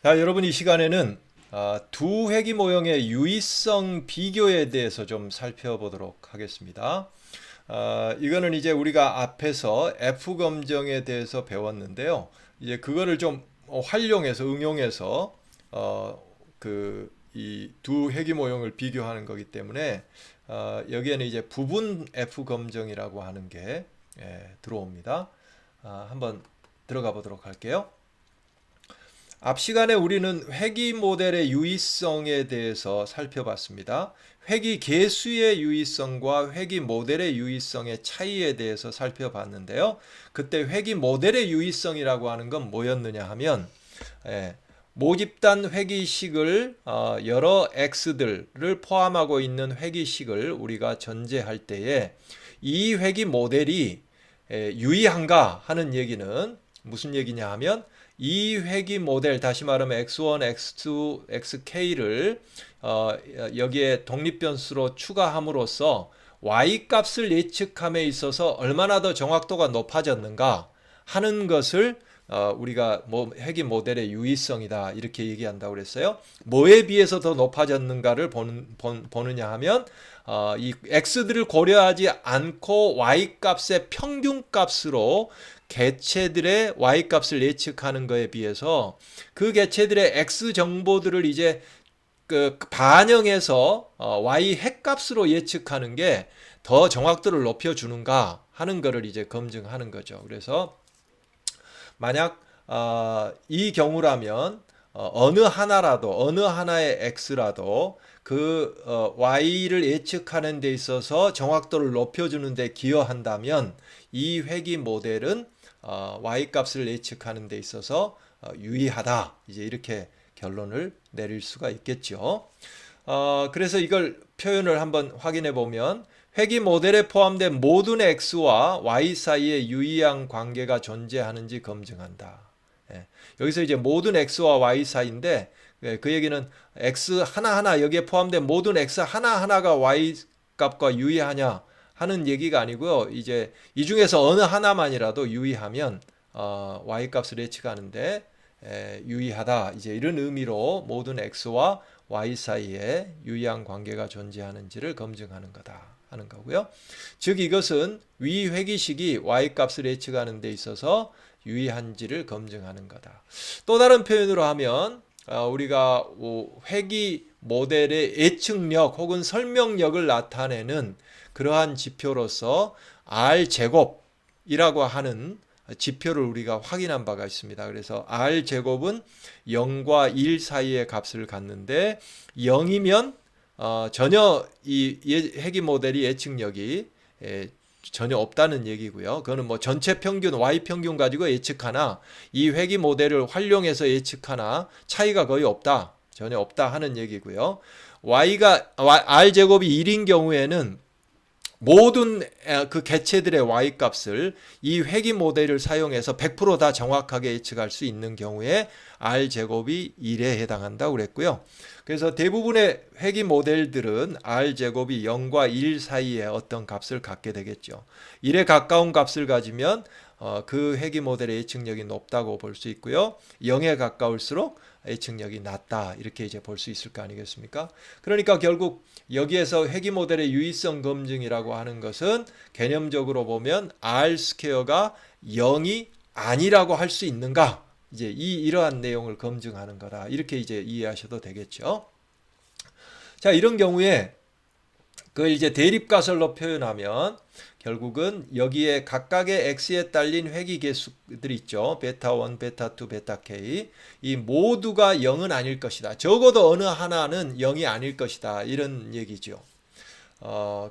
자, 여러분 이 시간에는 두 회기 모형의 유의성 비교에 대해서 좀 살펴보도록 하겠습니다. 이거는 이제 우리가 앞에서 F 검정에 대해서 배웠는데요. 이제 그거를 좀 활용해서 응용해서 그 이 두 회기 모형을 비교하는 거기 때문에 여기에는 이제 부분 F 검정이라고 하는 게 들어옵니다. 한번 들어가 보도록 할게요. 앞 시간에 우리는 회귀 모델의 유의성에 대해서 살펴봤습니다. 회귀 개수의 유의성과 회귀 모델의 유의성의 차이에 대해서 살펴봤는데요. 그때 회귀 모델의 유의성이라고 하는 건 뭐였느냐 하면 모집단 회귀식을 여러 x들을 포함하고 있는 회귀식을 우리가 전제할 때에 이 회귀 모델이 유의한가 하는 얘기는 무슨 얘기냐 하면 이 회귀 모델, 다시 말하면 x1, x2, xk를 여기에 독립변수로 추가함으로써 y 값을 예측함에 있어서 얼마나 더 정확도가 높아졌는가 하는 것을 우리가 회귀 모델의 유의성이다 이렇게 얘기한다고 그랬어요. 뭐에 비해서 더 높아졌는가를 보느냐 하면 이 x들을 고려하지 않고 y 값의 평균 값으로 개체들의 y 값을 예측하는 것에 비해서 그 개체들의 x 정보들을 이제 그 반영해서 y 핵값으로 예측하는 게 더 정확도를 높여주는가 하는 것을 이제 검증하는 거죠. 그래서 만약 이 경우라면 어느 하나라도 어느 하나의 x라도 그 y를 예측하는 데 있어서 정확도를 높여주는 데 기여한다면 이 회귀 모델은 y 값을 예측하는 데 있어서 유의하다. 이제 이렇게 결론을 내릴 수가 있겠죠. 그래서 이걸 표현을 한번 확인해 보면 회귀 모델에 포함된 모든 x와 y 사이에 유의한 관계가 존재하는지 검증한다. 여기서 이제 모든 x와 y 사이인데 그 얘기는 x 하나하나 여기에 포함된 모든 x 하나하나가 y 값과 유의하냐 하는 얘기가 아니고요. 이제 이 중에서 어느 하나만이라도 유의하면 y 값을 예측하는데 유의하다. 이제 이런 의미로 모든 x와 y 사이에 유의한 관계가 존재하는지를 검증하는 거다 하는 거고요. 즉 이것은 위 회귀식이 y 값을 예측하는 데 있어서 유의한지를 검증하는 거다. 또 다른 표현으로 하면 우리가 회귀 모델의 예측력 혹은 설명력을 나타내는 그러한 지표로서 R 제곱이라고 하는 지표를 우리가 확인한 바가 있습니다. 그래서 R 제곱은 0과 1 사이의 값을 갖는데 0이면 전혀 이 회귀 모델이 예측력이 전혀 없다는 얘기고요. 그거는 뭐 전체 평균, Y 평균 가지고 예측하나 이 회귀 모델을 활용해서 예측하나 차이가 거의 없다. 전혀 없다 하는 얘기고요. R 제곱이 1인 경우에는 모든 그 개체들의 y 값을 이 회귀 모델을 사용해서 100%다 정확하게 예측할 수 있는 경우에 r 제곱이 1에 해당한다고 그랬고요. 그래서 대부분의 회귀 모델들은 r 제곱이 0과 1 사이에 어떤 값을 갖게 되겠죠. 1에 가까운 값을 가지면 그 회귀 모델의 예측력이 높다고 볼 수 있고요. 0에 가까울수록 예측력이 낮다 이렇게 이제 볼 수 있을 거 아니겠습니까? 그러니까 결국 여기에서 회귀 모델의 유의성 검증이라고 하는 것은 개념적으로 보면 R 스퀘어가 0이 아니라고 할 수 있는가? 이제 이러한 내용을 검증하는 거다. 이렇게 이제 이해하셔도 되겠죠. 자, 이런 경우에 그걸 이제 대립가설로 표현하면 결국은 여기에 각각의 x에 딸린 회귀 개수들 있죠. 베타 1, 베타 2, 베타 k. 이 모두가 0은 아닐 것이다. 적어도 어느 하나는 0이 아닐 것이다. 이런 얘기죠.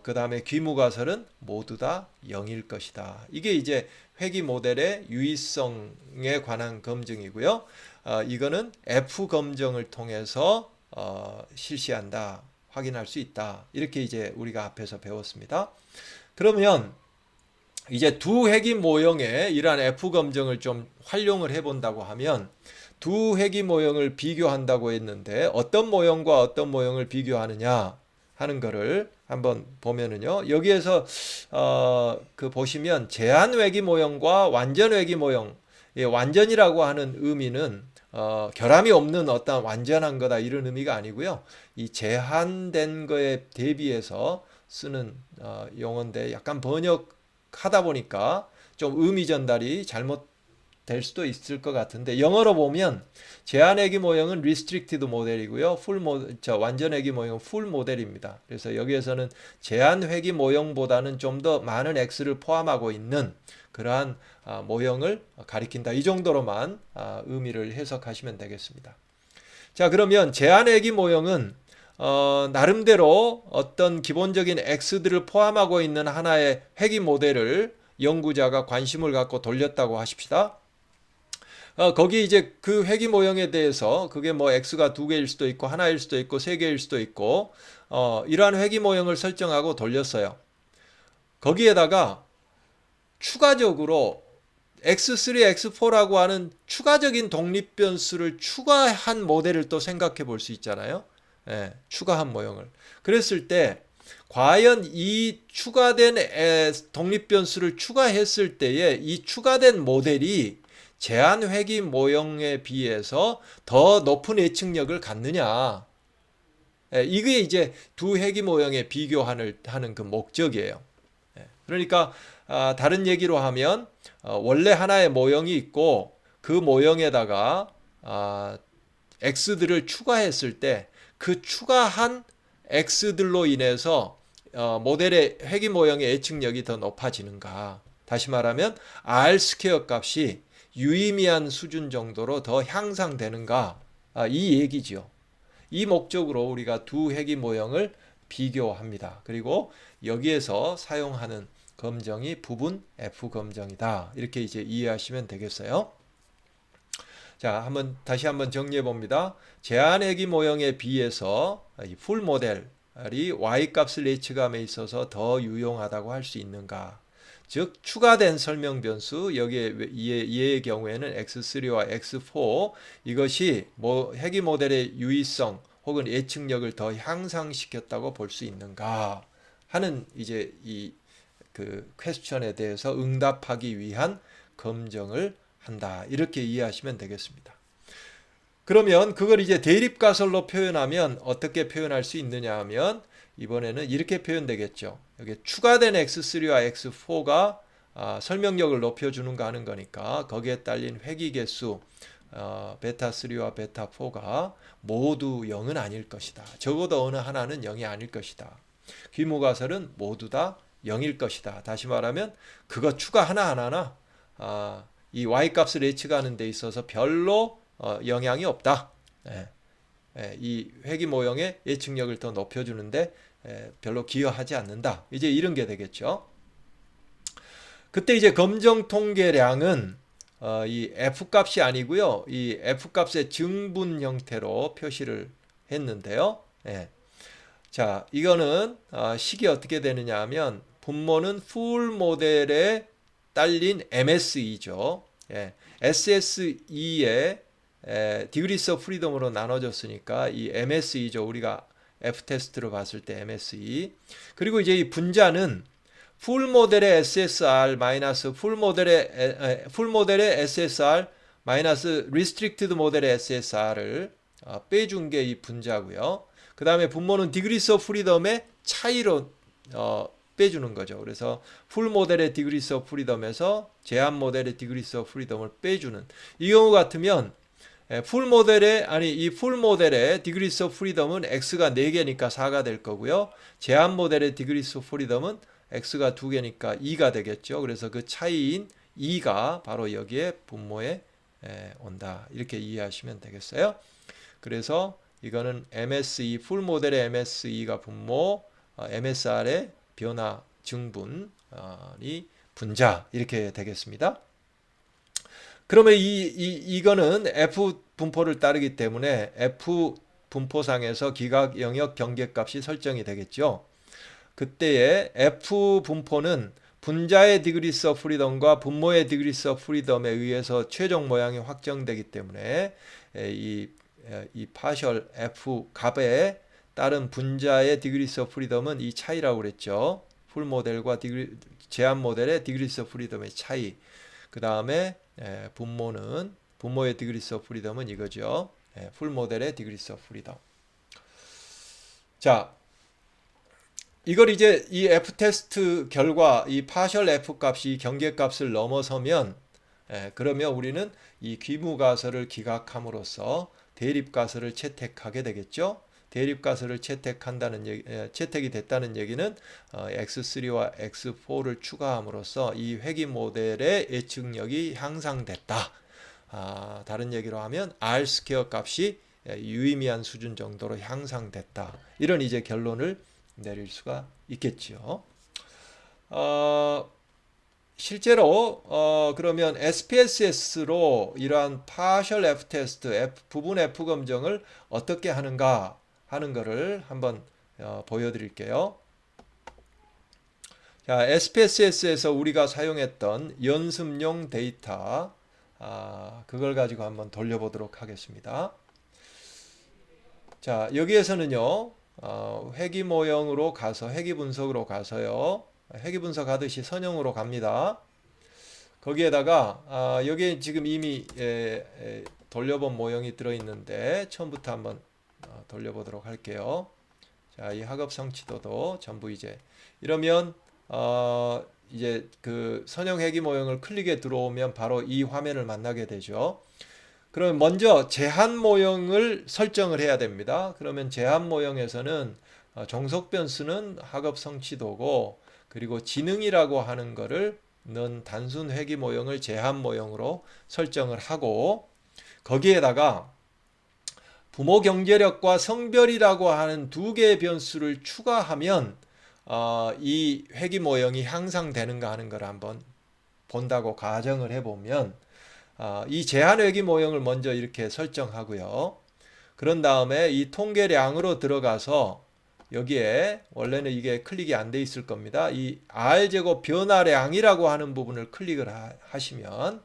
그 다음에 귀무가설은 모두 다 0일 것이다. 이게 이제 회귀 모델의 유의성에 관한 검증이고요. 이거는 F 검증을 통해서 실시한다. 확인할 수 있다. 이렇게 이제 우리가 앞에서 배웠습니다. 그러면 이제 두 회귀 모형의 이러한 F 검증을 좀 활용을 해본다고 하면 두 회귀 모형을 비교한다고 했는데 어떤 모형과 어떤 모형을 비교하느냐 하는 거를 한번 보면은요. 여기에서 그 보시면 제한 회귀 모형과 완전 회귀 모형, 완전이라고 하는 의미는 결함이 없는 어떤 완전한 거다 이런 의미가 아니고요. 이 제한된 거에 대비해서 쓰는 용어인데 약간 번역하다 보니까 좀 의미 전달이 잘못될 수도 있을 것 같은데 영어로 보면 제한외기 모형은 restricted 모델이고요. 완전외기 모형은 full 모델입니다. 그래서 여기에서는 제한회기 모형보다는 좀 더 많은 x를 포함하고 있는 그러한 모형을 가리킨다. 이 정도로만 의미를 해석하시면 되겠습니다. 자, 그러면 제한외기 모형은 나름대로 어떤 기본적인 x들을 포함하고 있는 하나의 회기 모델을 연구자가 관심을 갖고 돌렸다고 하십시다. 거기 이제 그 회기 모형에 대해서 그게 뭐 x가 두 개일 수도 있고 하나일 수도 있고 세 개일 수도 있고 이러한 회기 모형을 설정하고 돌렸어요. 거기에다가 추가적으로 X3, X4라고 하는 추가적인 독립 변수를 추가한 모델을 또 생각해 볼 수 있잖아요. 예, 추가한 모형을. 그랬을 때 과연 이 추가된 독립 변수를 추가했을 때에 이 추가된 모델이 제한 회기 모형에 비해서 더 높은 예측력을 갖느냐. 예, 이게 이제 두 회기 모형의 비교하는 그 목적이에요. 그러니까 다른 얘기로 하면 원래 하나의 모형이 있고 그 모형에다가 x들을 추가했을 때 그 추가한 x들로 인해서 모델의 회기 모형의 예측력이 더 높아지는가. 다시 말하면 r 스퀘어 값이 유의미한 수준 정도로 더 향상되는가. 이 얘기죠. 이 목적으로 우리가 두 회기 모형을 비교합니다. 그리고 여기에서 사용하는 검정이 부분 F 검정이다. 이렇게 이제 이해하시면 되겠어요. 자, 다시 한번 정리해 봅니다. 제한외기 모형에 비해서 이 풀 모델이 y 값을 예측함에 있어서 더 유용하다고 할 수 있는가? 즉 추가된 설명 변수 여기에 얘의 경우에는 x3와 x4 이것이 회기 모델의 유의성 혹은 예측력을 더 향상시켰다고 볼 수 있는가 하는 이제 그 퀘스천에 대해서 응답하기 위한 검정을 한다. 이렇게 이해하시면 되겠습니다. 그러면 그걸 이제 대립가설로 표현하면 어떻게 표현할 수 있느냐 하면 이번에는 이렇게 표현되겠죠. 여기 추가된 x3와 x4가 설명력을 높여주는가 하는 거니까 거기에 딸린 회기 개수 베타3와 베타4가 모두 0은 아닐 것이다. 적어도 어느 하나는 0이 아닐 것이다. 귀무가설은 모두 다 0일 것이다. 다시 말하면 그거 추가 하나하나나 이 y값을 예측하는 데 있어서 별로 영향이 없다. 이 회기 모형의 예측력을 더 높여주는데 별로 기여하지 않는다. 이제 이런 게 되겠죠. 그때 이제 검정 통계량은 이 F값이 아니고요. 이 F값의 증분 형태로 표시를 했는데요. 자, 이거는 식이 어떻게 되느냐 하면 분모는 풀 모델에 딸린 MSE죠. SSE의 디그리스 오브 프리덤으로 나눠졌으니까 이 MSE죠. 우리가 F 테스트로 봤을 때 MSE. 그리고 이제 이 분자는 풀 모델의 SSR 마이너스 풀 모델의 SSR 마이너스 리스트릭티드 모델의 SSR을 빼준 게 이 분자고요. 그 다음에 분모는 디그리스 오브 프리덤의 차이로 빼주는 거죠. 그래서 풀 모델의 디그리스 오브 프리덤에서 제한 모델의 디그리스 오브 프리덤을 빼주는 이 경우 같으면 이 풀 모델의 디그리스 오브 프리덤은 x가 4개니까 4가 될 거고요. 제한 모델의 디그리스 오브 프리덤은 x가 2개니까 2가 되겠죠. 그래서 그 차이인 2가 바로 여기에 분모에 온다. 이렇게 이해하시면 되겠어요. 그래서 이거는 MSE, 풀 모델의 MSE가 분모, MSR의 변화 증분이 분자 이렇게 되겠습니다. 그러면 이거는 F 분포를 따르기 때문에 F 분포상에서 기각 영역 경계값이 설정이 되겠죠. 그때의 F 분포는 분자의 디그리스 오브 프리덤과 분모의 디그리스 오브 프리덤에 의해서 최종 모양이 확정되기 때문에 이 파셜 F 값에 따른 분자의 디그리스 오브 프리덤은 이 차이라고 그랬죠. 풀 모델과 제한 모델의 디그리스 오브 프리덤의 차이. 그 다음에 분모는 분모의 degrees of freedom은 이거죠. 풀 모델의 degrees of freedom. 자, 이걸 이제 이 F 테스트 결과 이 partial F 값이 경계값을 넘어서면 그러면 우리는 이 귀무가설을 기각함으로써 대립가설을 채택하게 되겠죠. 대립가설을 채택한다는 채택이 됐다는 얘기는 X3와 X4를 추가함으로써 이 회귀 모델의 예측력이 향상됐다. 다른 얘기로 하면 R 스퀘어 값이 유의미한 수준 정도로 향상됐다. 이런 이제 결론을 내릴 수가 있겠죠. 실제로 그러면 SPSS로 이러한 partial F 테스트, 부분 F 검정을 어떻게 하는가 하는 것을 한번 보여드릴게요. 자, SPSS에서 우리가 사용했던 연습용 데이터, 그걸 가지고 한번 돌려보도록 하겠습니다. 자, 여기에서는요, 회귀 모형으로 가서 회귀 분석으로 가서요, 회귀 분석하듯이 선형으로 갑니다. 거기에다가 여기에 지금 이미 돌려본 모형이 들어있는데 처음부터 한번 돌려보도록 할게요. 자, 이 학업 성취도도 전부 이제 이러면 이제 그 선형 회귀 모형을 클릭에 들어오면 바로 이 화면을 만나게 되죠. 그럼 먼저 제한 모형을 설정을 해야 됩니다. 그러면 제한 모형에서는 종속 변수는 학업 성취도고, 그리고 지능이라고 하는 거를 넣은 단순 회귀 모형을 제한 모형으로 설정을 하고, 거기에다가 부모 경제력과 성별이라고 하는 두 개의 변수를 추가하면 이 회귀 모형이 향상되는가 하는 걸 한번 본다고 가정을 해보면, 이 제한 회귀 모형을 먼저 이렇게 설정하고요. 그런 다음에 이 통계량으로 들어가서 여기에 원래는 이게 클릭이 안 돼 있을 겁니다. 이 R제곱 변화량이라고 하는 부분을 클릭을 하시면,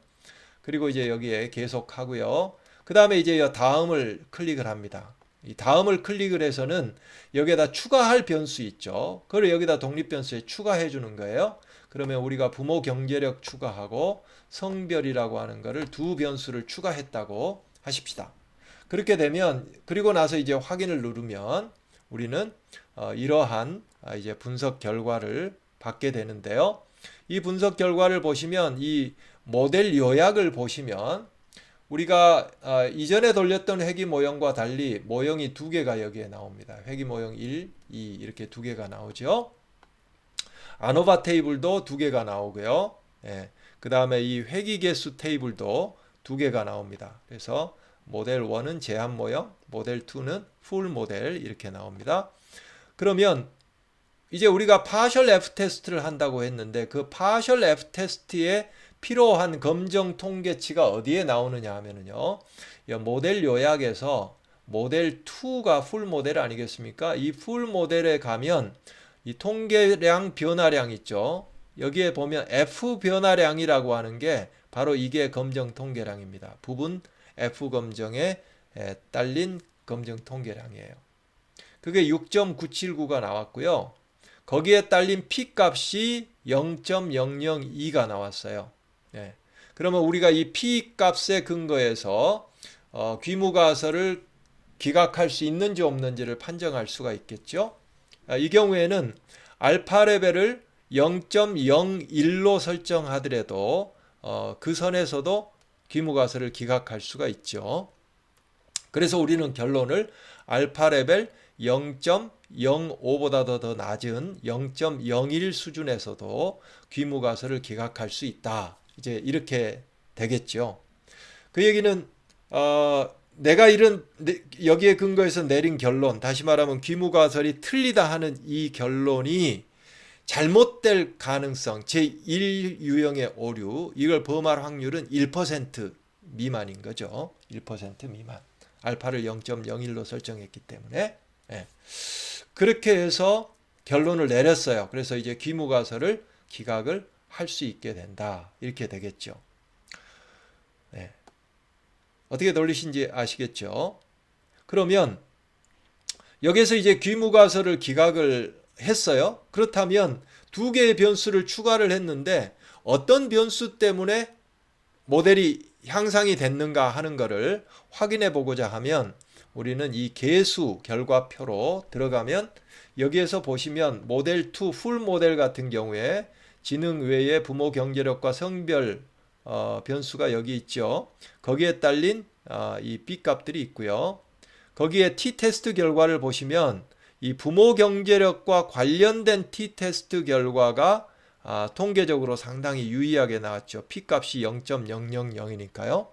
그리고 이제 여기에 계속 하고요. 그 다음에 이제 다음을 클릭을 합니다. 이 다음을 클릭을 해서는 여기에다 추가할 변수 있죠. 그걸 여기다 독립 변수에 추가해 주는 거예요. 그러면 우리가 부모 경제력 추가하고 성별이라고 하는 거를 두 변수를 추가했다고 하십시다. 그렇게 되면, 그리고 나서 이제 확인을 누르면 우리는 이러한 이제 분석 결과를 받게 되는데요. 이 분석 결과를 보시면 이 모델 요약을 보시면 우리가 이전에 돌렸던 회귀 모형과 달리 모형이 두 개가 여기에 나옵니다. 회귀 모형 1, 2 이렇게 두 개가 나오죠. 아노바 테이블도 두 개가 나오고요. 그 다음에 이 회귀 개수 테이블도 두 개가 나옵니다. 그래서 모델 1은 제한 모형, 모델 2는 풀 모델 이렇게 나옵니다. 그러면 이제 우리가 partial F 테스트를 한다고 했는데 그 partial F 테스트에 필요한 검정 통계치가 어디에 나오느냐 하면은요, 모델 요약에서 모델 2가 풀 모델 아니겠습니까? 이 풀 모델에 가면 이 통계량 변화량 있죠. 여기에 보면 F 변화량이라고 하는 게 바로 이게 검정 통계량입니다. 부분 F 검정에 딸린 검정 통계량이에요. 그게 6.979가 나왔고요. 거기에 딸린 P 값이 0.002가 나왔어요. 그러면 우리가 이 P 값에 근거해서 귀무가설을 기각할 수 있는지 없는지를 판정할 수가 있겠죠. 이 경우에는 알파 레벨을 0.01로 설정하더라도 그 선에서도 귀무가설을 기각할 수가 있죠. 그래서 우리는 결론을 알파 레벨 0.05보다 더 낮은 0.01 수준에서도 귀무가설을 기각할 수 있다. 이제 이렇게 되겠죠. 그 얘기는 내가 이런 여기에 근거해서 내린 결론, 다시 말하면 귀무가설이 틀리다 하는 이 결론이 잘못될 가능성, 제1 유형의 오류, 이걸 범할 확률은 1% 미만인 거죠. 1% 미만. 알파를 0.01로 설정했기 때문에. 그렇게 해서 결론을 내렸어요. 그래서 이제 귀무가설을 기각을 할 수 있게 된다. 이렇게 되겠죠. 어떻게 돌리신지 아시겠죠? 그러면 여기서 이제 귀무가설을 기각을 했어요. 그렇다면 두 개의 변수를 추가를 했는데 어떤 변수 때문에 모델이 향상이 됐는가 하는 것을 확인해 보고자 하면 우리는 이 계수 결과표로 들어가면 여기에서 보시면 모델 2 풀 모델 같은 경우에 지능 외에 부모 경제력과 성별 변수가 여기 있죠. 거기에 딸린 이 B 값들이 있고요. 거기에 t-테스트 결과를 보시면 이 부모 경제력과 관련된 t-테스트 결과가 통계적으로 상당히 유의하게 나왔죠. P값이 0.000이니까요.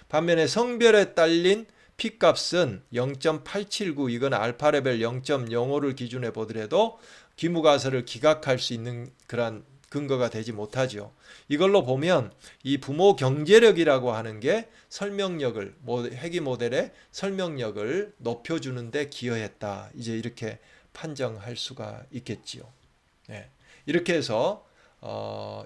반면에 성별에 딸린 P값은 0.879, 이건 알파 레벨 0.05를 기준에 보더라도 귀무가설을 기각할 수 있는 그런 근거가 되지 못하죠. 이걸로 보면 이 부모 경제력이라고 하는 게 설명력을, 회귀 모델의 설명력을 높여주는 데 기여했다. 이제 이렇게 판정할 수가 있겠지요. 네. 이렇게 해서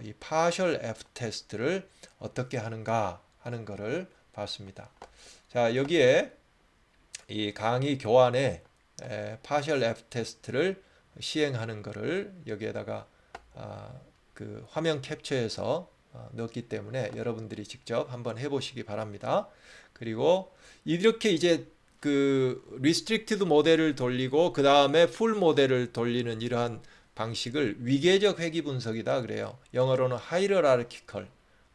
이 partial F 테스트를 어떻게 하는가 하는 것을 봤습니다. 자, 여기에 이 강의 교환에 partial F 테스트를 시행하는 것을 여기에다가 그 화면 캡처해서 넣었기 때문에 여러분들이 직접 한번 해보시기 바랍니다. 그리고 이렇게 이제 그 restricted 모델을 돌리고 그 다음에 full 모델을 돌리는 이러한 방식을 위계적 회귀 분석이다 그래요. 영어로는 hierarchical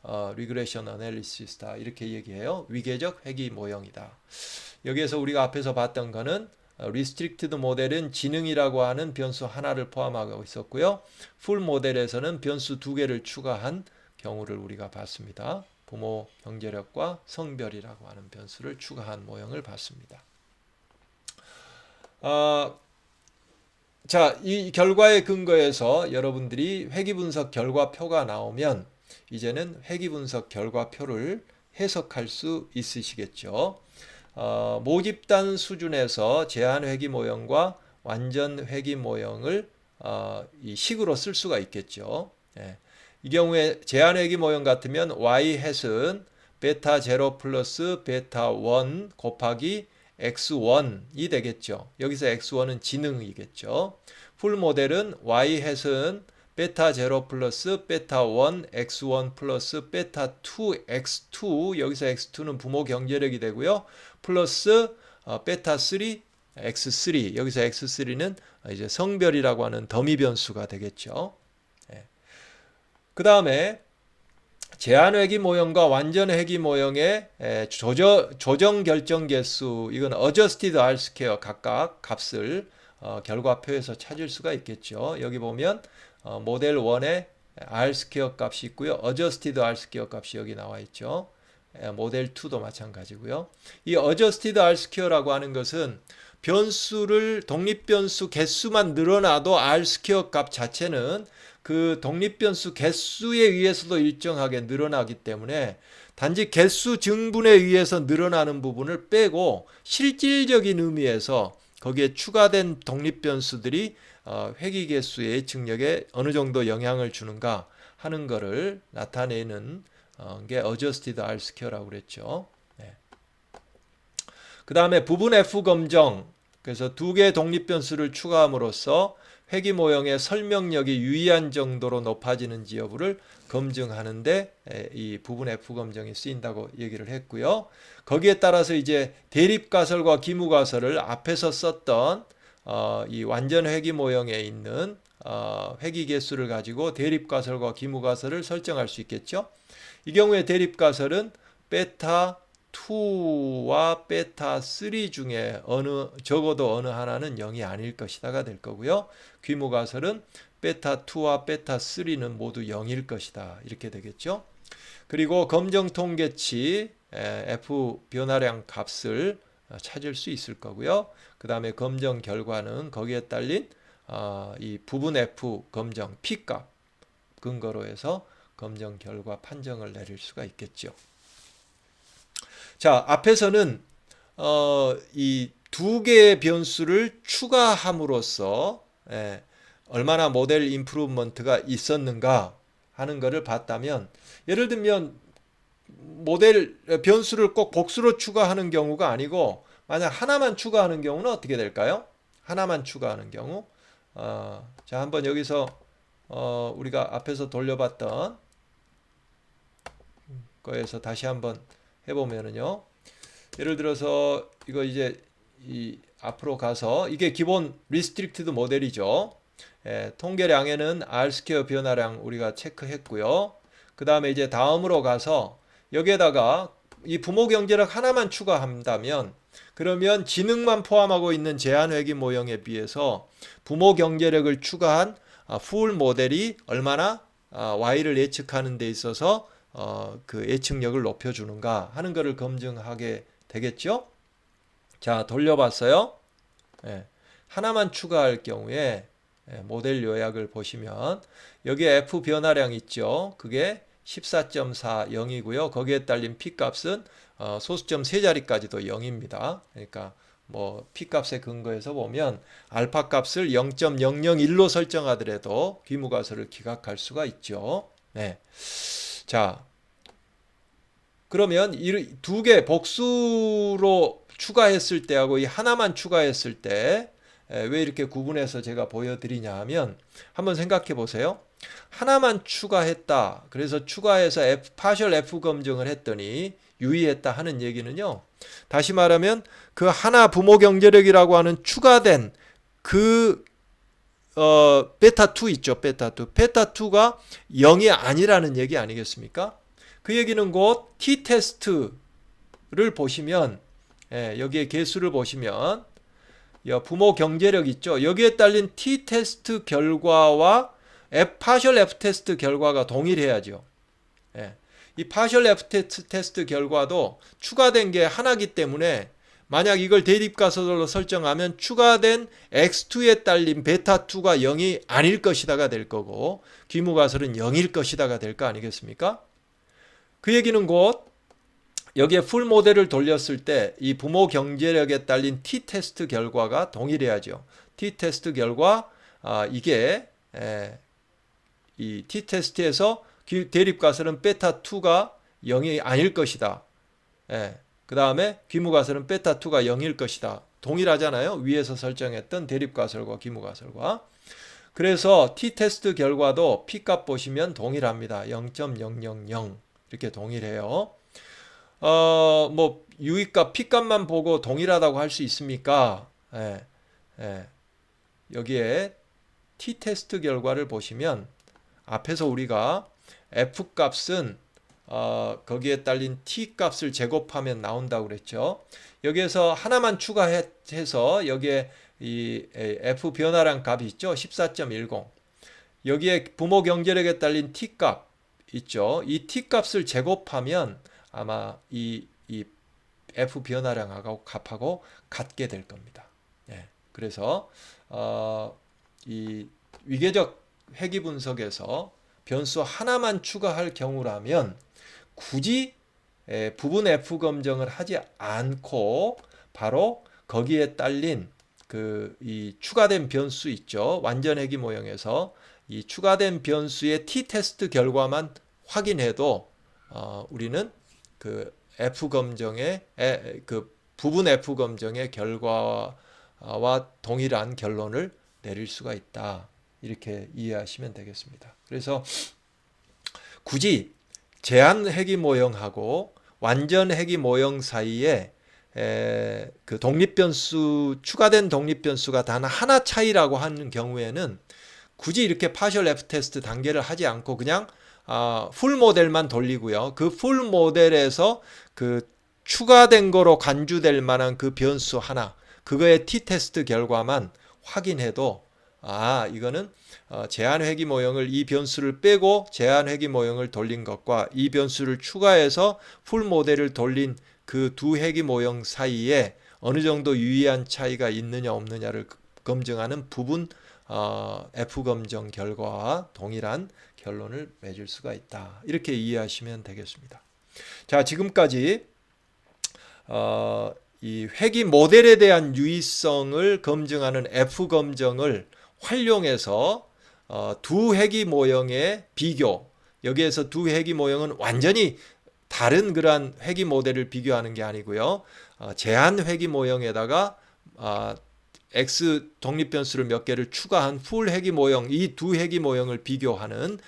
regression analysis다 이렇게 얘기해요. 위계적 회귀 모형이다. 여기에서 우리가 앞에서 봤던 거는 restricted 모델은 지능이라고 하는 변수 하나를 포함하고 있었고요. full 모델에서는 변수 두 개를 추가한 경우를 우리가 봤습니다. 부모 경제력과 성별이라고 하는 변수를 추가한 모형을 봤습니다. 자, 이 결과에 근거해서 여러분들이 회귀분석 결과표가 나오면 이제는 회귀분석 결과표를 해석할 수 있으시겠죠. 모집단 수준에서 제한 회귀 모형과 완전 회귀 모형을 이 식으로 쓸 수가 있겠죠. 예. 이 경우에 제한 회귀 모형 같으면 y-은 베타 0 플러스 베타 1 곱하기 x1이 되겠죠. 여기서 x1은 지능이겠죠. 풀 모델은 y-은 베타 0 플러스 베타 1 x1 플러스 베타 2 x2, 여기서 x2는 부모 경제력이 되고요. 플러스 베타 3 x3, 여기서 x3는 이제 성별이라고 하는 더미 변수가 되겠죠. 예. 그 다음에 제한 회귀 모형과 완전 회귀 모형의 조정 결정 개수, 이건 adjusted R-square 각각 값을 결과표에서 찾을 수가 있겠죠. 여기 보면 모델 1의 R-square 값이 있고요. adjusted R-square 값이 여기 나와 있죠. 모델 2도 마찬가지고요. 이 adjusted R-square라고 하는 것은 변수를 독립변수 개수만 늘어나도 R-square 값 자체는 그 독립변수 개수에 의해서도 일정하게 늘어나기 때문에 단지 개수 증분에 의해서 늘어나는 부분을 빼고 실질적인 의미에서 거기에 추가된 독립변수들이 회귀 개수의 측력에 어느 정도 영향을 주는가 하는 것을 나타내는 게 adjusted R-square라고 그랬죠. 네. 그 다음에 부분 F 검정, 그래서 두 개의 독립변수를 추가함으로써 회귀 모형의 설명력이 유의한 정도로 높아지는지 여부를 검증하는데 이 부분 F 검정이 쓰인다고 얘기를 했고요. 거기에 따라서 이제 대립가설과 기무가설을 앞에서 썼던 이 완전 회귀 모형에 있는 회귀 개수를 가지고 대립가설과 기무가설을 설정할 수 있겠죠. 이 경우에 대립가설은 베타 2와 베타 3 중에 적어도 어느 하나는 0이 아닐 것이다가 될 거고요. 귀무가설은 베타 2와 베타 3는 모두 0일 것이다. 이렇게 되겠죠. 그리고 검정 통계치 F 변화량 값을 찾을 수 있을 거고요. 그 다음에 검정 결과는 거기에 딸린 이 부분 F 검정 P값 근거로 해서 검정 결과 판정을 내릴 수가 있겠죠. 자, 앞에서는 이 두 개의 변수를 추가함으로써 얼마나 모델 임프루먼트가 있었는가 하는 것을 봤다면, 예를 들면 모델 변수를 꼭 복수로 추가하는 경우가 아니고 만약 하나만 추가하는 경우는 어떻게 될까요? 하나만 추가하는 경우 자, 한번 여기서 우리가 앞에서 돌려봤던 거에서 다시 한번 해보면은요. 예를 들어서 이거 이제 이 앞으로 가서 이게 기본 리스트릭티드 모델이죠. 통계량에는 R 스퀘어 변화량 우리가 체크했고요. 그 다음에 이제 다음으로 가서 여기에다가 이 부모 경제력 하나만 추가한다면 그러면 지능만 포함하고 있는 제한회귀 모형에 비해서 부모 경제력을 추가한 풀 모델이 얼마나 Y를 예측하는 데 있어서 그 예측력을 높여주는가 하는 것을 검증하게 되겠죠. 자, 돌려봤어요. 하나만 추가할 경우에 모델 요약을 보시면 여기에 F 변화량 있죠. 그게 14.40이고요. 거기에 딸린 P값은 소수점 세 자리까지도 0입니다. 그러니까 뭐 P값에 근거해서 보면 알파 값을 0.001로 설정하더라도 귀무가설을 기각할 수가 있죠. 네. 자, 그러면 이 두 개 복수로 추가했을 때하고 이 하나만 추가했을 때 왜 이렇게 구분해서 제가 보여드리냐 하면 한번 생각해 보세요. 하나만 추가했다. 그래서 추가해서 파셜 F 검증을 했더니 유의했다 하는 얘기는요. 다시 말하면 그 하나 부모 경제력이라고 하는 추가된 그 베타2 있죠. 베타2. 베타2가 0이 아니라는 얘기 아니겠습니까? 그 얘기는 곧 t-테스트를 보시면 여기에 개수를 보시면 부모 경제력 있죠. 여기에 딸린 t-테스트 결과와 파셜 F-테스트 결과가 동일해야죠. 이 파셜 F-테스트 결과도 추가된 게 하나기 때문에 만약 이걸 대립가설로 설정하면 추가된 X2에 딸린 베타2가 0이 아닐 것이다가 될 거고 귀무가설은 0일 것이다가 될 거 아니겠습니까? 그 얘기는 곧 여기에 풀 모델을 돌렸을 때 이 부모 경제력에 딸린 t-테스트 결과가 동일해야죠. t-테스트 결과 이게 이 t-테스트에서 대립가설은 베타2가 0이 아닐 것이다. 그 다음에 귀무가설은 베타2가 0일 것이다. 동일하잖아요. 위에서 설정했던 대립가설과 귀무가설과. 그래서 t-테스트 결과도 P값 보시면 동일합니다. 0.000 이렇게 동일해요. 뭐 유의값 P값만 보고 동일하다고 할 수 있습니까? 여기에 t-테스트 결과를 보시면 앞에서 우리가 F값은 거기에 딸린 T값을 제곱하면 나온다고 그랬죠. 여기에서 하나만 추가해서 여기에 이 F 변화량 값이 있죠. 14.10. 여기에 부모 경제력에 딸린 T값 있죠. 이 T값을 제곱하면 아마 이 F 변화량하고 값하고 같게 될 겁니다. 그래서 이 위계적 회귀 분석에서 변수 하나만 추가할 경우라면 굳이 부분 F 검증을 하지 않고 바로 거기에 딸린 이 추가된 변수 있죠. 완전 회귀 모형에서 이 추가된 변수의 t-테스트 결과만 확인해도 우리는 그 F 검정의 그 부분 F 검정의 결과와 동일한 결론을 내릴 수가 있다. 이렇게 이해하시면 되겠습니다. 그래서 굳이 제한 회귀 모형하고 완전 회귀 모형 사이에 그 독립변수 추가된 독립변수가 단 하나 차이라고 하는 경우에는 굳이 이렇게 파셜 F 테스트 단계를 하지 않고 그냥 풀 모델만 돌리고요. 그 풀 모델에서 그 추가된 거로 간주될 만한 그 변수 하나 그거의 t-테스트 결과만 확인해도 이거는 제한 회귀 모형을 이 변수를 빼고 제한 회귀 모형을 돌린 것과 이 변수를 추가해서 풀 모델을 돌린 그 두 회귀 모형 사이에 어느 정도 유의한 차이가 있느냐 없느냐를 검증하는 부분 F 검정 결과와 동일한 결론을 맺을 수가 있다. 이렇게 이해하시면 되겠습니다. 자, 지금까지 이 회귀 모델에 대한 유의성을 검증하는 F 검정을 활용해서 두 회귀 모형의 비교, 여기에서 두 회귀 모형은 완전히 다른 그러한 회귀 모델을 비교하는 게 아니고요. 제한 회귀 모형에다가 X 독립변수를 몇 개를 추가한 풀 회귀 모형, 이 두 회귀 모형을 비교하는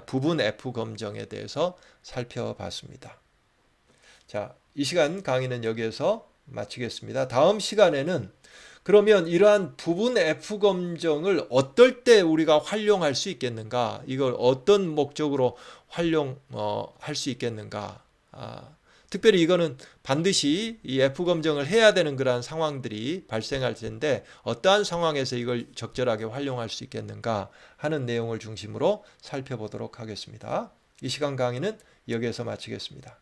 부분 F 검정에 대해서 살펴봤습니다. 자, 이 시간 강의는 여기에서 마치겠습니다. 다음 시간에는 그러면 이러한 부분 F 검정을 어떨 때 우리가 활용할 수 있겠는가? 이걸 어떤 목적으로 활용할 수 있겠는가? 특별히 이거는 반드시 이 F 검정을 해야 되는 그러한 상황들이 발생할 텐데 어떠한 상황에서 이걸 적절하게 활용할 수 있겠는가 하는 내용을 중심으로 살펴보도록 하겠습니다. 이 시간 강의는 여기에서 마치겠습니다.